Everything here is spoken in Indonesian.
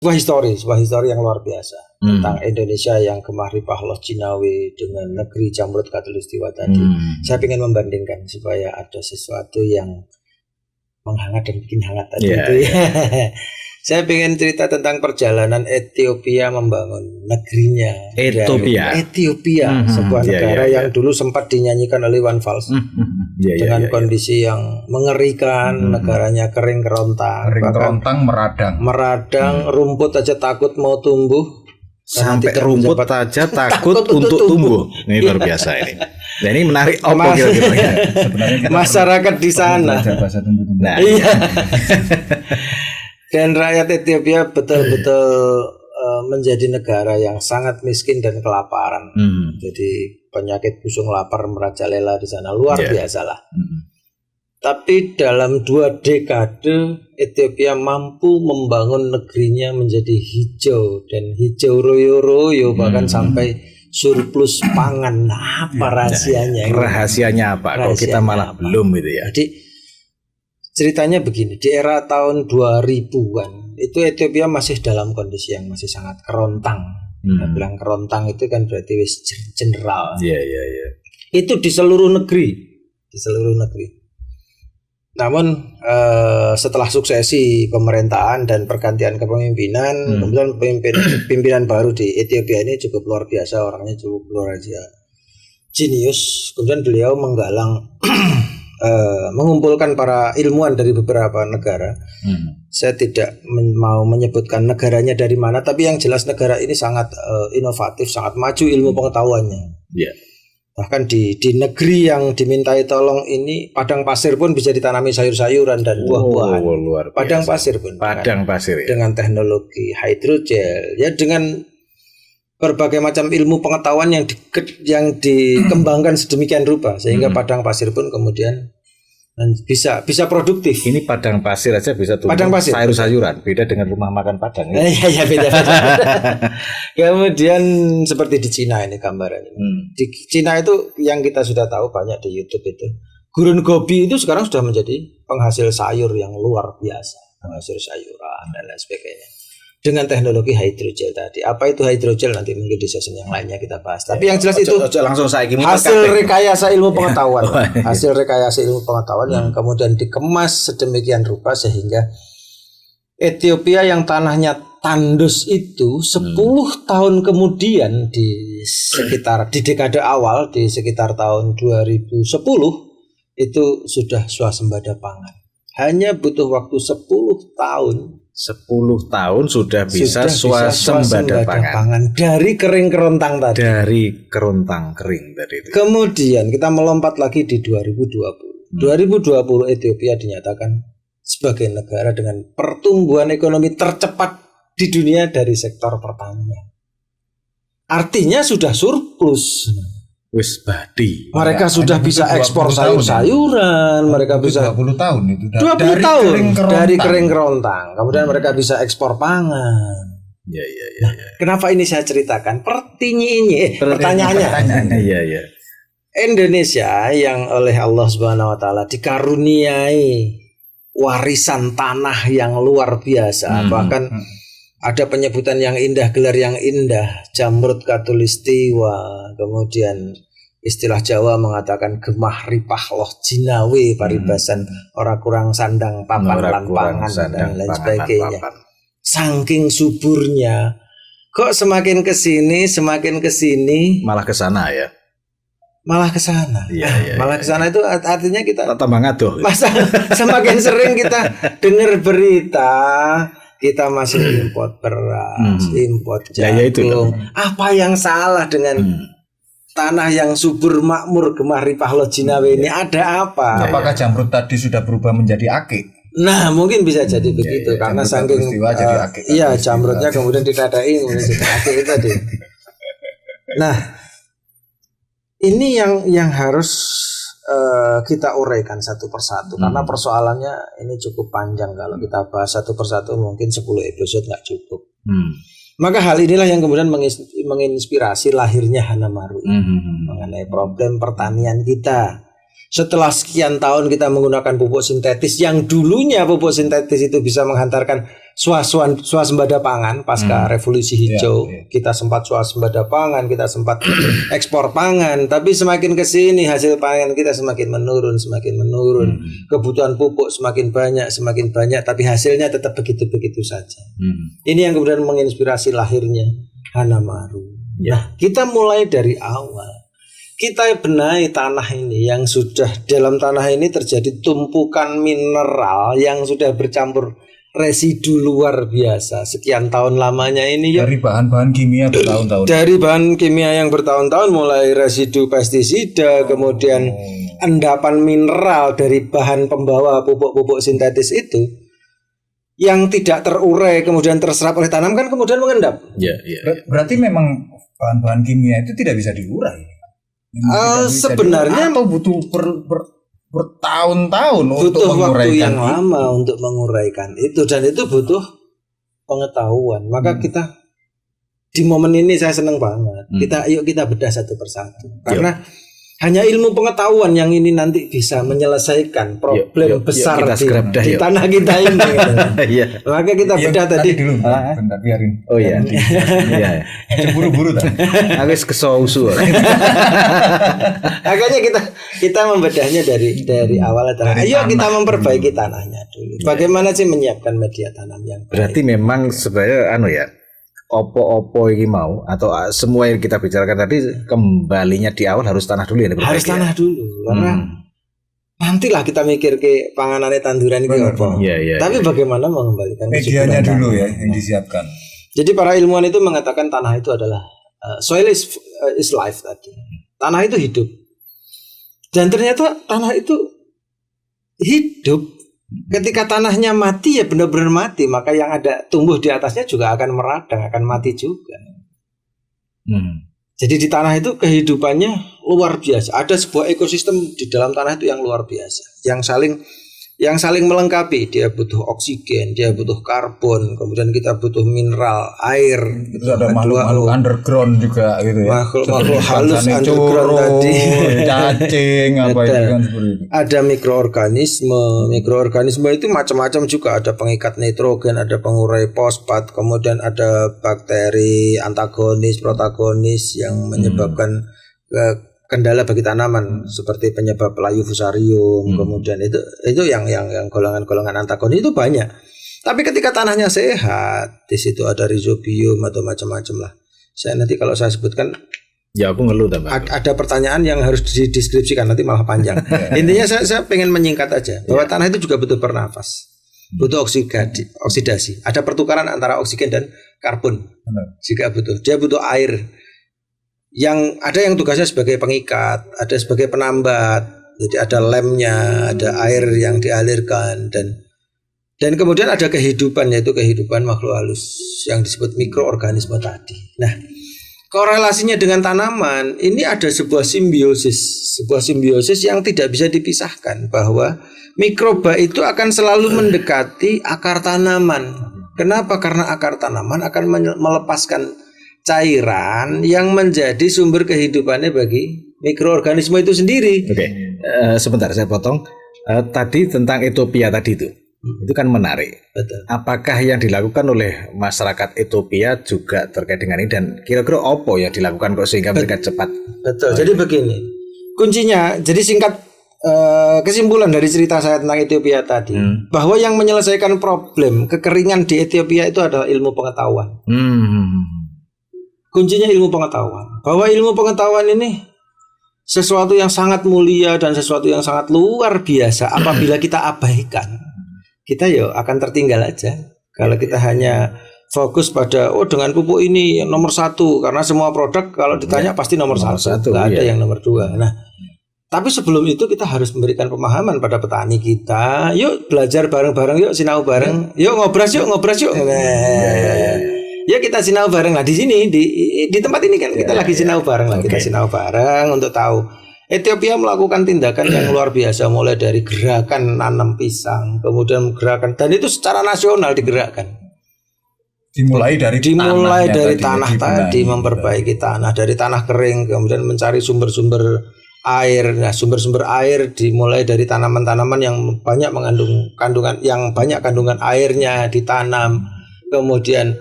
sebuah histori yang luar biasa tentang Indonesia yang gemah ripah loh Jinawi dengan negeri Jamrut Katulistiwa tadi. Saya ingin membandingkan supaya ada sesuatu yang menghangat dan bikin hangat tadi itu ya. Saya ingin cerita tentang perjalanan Ethiopia membangun negerinya. Ethiopia, sebuah negara yang dulu sempat dinyanyikan oleh Iwan Fals dengan kondisi yang mengerikan, negaranya kering kerontang, meradang, rumput aja takut mau tumbuh. Sampai rumput aja takut untuk tumbuh. Ini luar biasa ini. Nah, ini menarik sebenarnya masyarakat di sana. Nah, iya. Dan rakyat Ethiopia betul-betul menjadi negara yang sangat miskin dan kelaparan. Jadi penyakit busung lapar merajalela di sana luar biasa lah. Tapi dalam 2 dekade Ethiopia mampu membangun negerinya menjadi hijau dan hijau royo-royo bahkan sampai surplus pangan. Apa rahasianya? Rahasianya apa? Kalau kita malah belum gitu ya. Jadi ceritanya begini, di era tahun 2000-an itu Ethiopia masih dalam kondisi yang masih sangat kerontang. Kita bilang kerontang itu kan berarti wis general. Itu di seluruh negeri. Namun setelah suksesi pemerintahan dan pergantian kepemimpinan, kemudian pimpinan baru di Ethiopia ini cukup luar biasa, orangnya cukup luar biasa jenius. Kemudian beliau menggalang mengumpulkan para ilmuwan dari beberapa negara. Saya tidak mau menyebutkan negaranya dari mana, tapi yang jelas negara ini sangat inovatif, sangat maju ilmu pengetahuannya. Bahkan di negeri yang dimintai tolong ini, padang pasir pun bisa ditanami sayur-sayuran dan buah-buahan. Padang pasir pun. Dengan teknologi hidrogel, ya dengan berbagai macam ilmu pengetahuan yang dikembangkan sedemikian rupa sehingga padang pasir pun kemudian bisa produktif. Ini padang pasir aja bisa tumbuh sayur-sayuran, beda dengan rumah makan Padang. Iya beda. Kemudian seperti di Cina ini gambarannya. Di Cina itu yang kita sudah tahu banyak di YouTube itu, gurun gobi itu sekarang sudah menjadi penghasil sayur yang luar biasa, penghasil sayuran dan lain sebagainya. Dengan teknologi hidrogel tadi. Apa itu hidrogel nanti mungkin di sesi yang lainnya kita bahas. Tapi yang jelas itu langsung hasil rekayasa ilmu pengetahuan. Hasil rekayasa ilmu pengetahuan yang kemudian dikemas sedemikian rupa sehingga Ethiopia yang tanahnya tandus itu 10 tahun kemudian di dekade awal di sekitar tahun 2010 itu sudah swasembada pangan. Hanya butuh waktu 10 tahun. 10 tahun sudah bisa swasembada pangan dari kering kerontang tadi. Dari kerontang kering tadi itu. Kemudian kita melompat lagi di 2020. 2020 Ethiopia dinyatakan sebagai negara dengan pertumbuhan ekonomi tercepat di dunia dari sektor pertanian. Artinya sudah surplus. Wis badi. Mereka sudah bisa ekspor sayur-sayuran, mereka bisa 20 tahun itu 20 tahun dari kering kerontang. Kemudian mereka bisa ekspor pangan. Ya. Kenapa ini saya ceritakan? Pertanyaannya. Iya. Indonesia yang oleh Allah Subhanahu wa taala dikaruniai warisan tanah yang luar biasa, bahkan ada penyebutan yang indah, gelar yang indah, Jamrut Katulistiwa. Kemudian istilah Jawa mengatakan gemah ripah loh Jinawi, paribasan ora kurang sandang papan lan pangan dan lain sebagainya. Saking suburnya, kok semakin kesini malah ke sana ya. Malah ke sana. Malah ke sana itu artinya kita tambah ngaduh. Masa semakin sering kita dengar berita kita masih import beras, import jagung. Apa yang salah dengan tanah yang subur makmur gemah ripah loh Jinawi ini? Ada apa? Apakah Jamrut tadi sudah berubah menjadi ake? Nah mungkin bisa jadi begitu karena saking Jamrutnya kemudian ditadai kemudian jadi ake itu tadi. Nah ini yang harus kita uraikan satu persatu karena persoalannya ini cukup panjang. Kalau kita bahas satu persatu mungkin 10 episode nggak cukup. Maka hal inilah yang kemudian menginspirasi lahirnya Hanamaru mengenai problem pertanian kita. Setelah sekian tahun kita menggunakan pupuk sintetis yang dulunya pupuk sintetis itu bisa menghantarkan swasembada pangan pasca revolusi hijau. Kita sempat swasembada pangan, kita sempat ekspor pangan, tapi semakin ke sini hasil pangan kita semakin menurun. Kebutuhan pupuk semakin banyak, tapi hasilnya tetap begitu-begitu saja. Ini yang kemudian menginspirasi lahirnya Hanamaru. Nah, kita mulai dari awal. Kita benahi tanah ini yang sudah dalam tanah ini terjadi tumpukan mineral yang sudah bercampur residu luar biasa sekian tahun lamanya ini dari bahan-bahan kimia bertahun-tahun. Dari bahan kimia yang bertahun-tahun, mulai residu pestisida, kemudian endapan mineral dari bahan pembawa pupuk-pupuk sintetis itu yang tidak terurai kemudian terserap oleh tanam kan kemudian mengendap. Berarti memang bahan-bahan kimia itu tidak bisa diurai. Sebenarnya atau butuh bertahun-tahun butuh waktu yang lama untuk menguraikan itu, dan itu butuh pengetahuan. Maka kita di momen ini saya senang banget. Kita bedah satu persatu karena hanya ilmu pengetahuan yang ini nanti bisa menyelesaikan problem besar di tanah kita ini. Maka kita bedah tadi dulu. Bentar biarin. Oh iya. Buru-buru tadi. Habis kesausu. Makanya kita membedahnya dari awal. Ayo kita memperbaiki tanahnya dulu. Bagaimana sih menyiapkan media tanam yang baik? Berarti memang sebenarnya opo-opo ini mau atau semua yang kita bicarakan tadi kembalinya di awal harus tanah dulu ya. Harus tanah dulu karena nantilah kita mikir ke panganannya tanduran itu apa. Tapi bagaimana mengembalikan medianya dulu ya yang disiapkan. Jadi para ilmuwan itu mengatakan tanah itu adalah soil is life tadi. Tanah itu hidup. Dan ternyata tanah itu hidup. Ketika tanahnya mati ya benar-benar mati, maka yang ada tumbuh di atasnya juga akan meradang, akan mati juga. Jadi di tanah itu kehidupannya luar biasa. Ada sebuah ekosistem di dalam tanah itu yang luar biasa, yang saling melengkapi. Dia butuh oksigen, dia butuh karbon, kemudian kita butuh mineral, air. Itu ada makhluk underground juga gitu ya. Makhluk halus underground tadi. Cacing apa itu kan seperti itu. Ada mikroorganisme itu macam-macam juga. Ada pengikat nitrogen, ada pengurai fosfat, kemudian ada bakteri antagonis, protagonis yang menyebabkan kendala bagi tanaman seperti penyebab layu fusarium, kemudian itu yang golongan-golongan antagonis itu banyak. Tapi ketika tanahnya sehat, di situ ada rhizobium atau macam-macam lah. Nanti kalau saya sebutkan, aku ngeluh tambah. Ada pertanyaan yang harus dideskripsikan nanti malah panjang. Intinya saya pengen menyingkat aja bahwa tanah itu juga butuh bernafas, butuh oksidasi. Ada pertukaran antara oksigen dan karbon. Jika dia butuh air. Yang ada yang tugasnya sebagai pengikat, ada sebagai penambat. Jadi ada lemnya, ada air yang dialirkan dan kemudian ada kehidupan, yaitu kehidupan makhluk halus yang disebut mikroorganisme tadi. Nah, korelasinya dengan tanaman ini ada sebuah simbiosis yang tidak bisa dipisahkan, bahwa mikroba itu akan selalu mendekati akar tanaman. Kenapa? Karena akar tanaman akan melepaskan cairan yang menjadi sumber kehidupannya bagi mikroorganisme itu sendiri. Sebentar saya potong. Tadi tentang Ethiopia tadi itu kan menarik. Betul. Apakah yang dilakukan oleh masyarakat Ethiopia juga terkait dengan ini, dan kira-kira apa yang dilakukan kok sehingga mereka cepat? Betul. Jadi begini kuncinya. Jadi singkat kesimpulan dari cerita saya tentang Ethiopia tadi, bahwa yang menyelesaikan problem kekeringan di Ethiopia itu adalah ilmu pengetahuan. Kuncinya ilmu pengetahuan. Bahwa ilmu pengetahuan ini sesuatu yang sangat mulia dan sesuatu yang sangat luar biasa. Apabila kita abaikan, kita akan tertinggal aja. Kalau kita hanya fokus pada dengan pupuk ini yang nomor 1, karena semua produk kalau ditanya pasti nomor 1, nggak ada yang nomor 2. Nah, tapi sebelum itu kita harus memberikan pemahaman pada petani kita. Yuk belajar bareng-bareng, yuk sinau bareng, yuk ngobras yuk. Ya kita sinau bareng lah di sini di tempat ini kan kita lagi sinau bareng lah. Kita sinau bareng untuk tahu. Ethiopia melakukan tindakan yang luar biasa, mulai dari gerakan nanam pisang, kemudian gerakan, dan itu secara nasional digerakkan. Dimulai dari tanah tadi, memperbaiki tanah dari tanah kering, kemudian mencari sumber-sumber air. Nah, sumber-sumber air dimulai dari tanaman-tanaman yang banyak mengandung kandungan airnya ditanam. Kemudian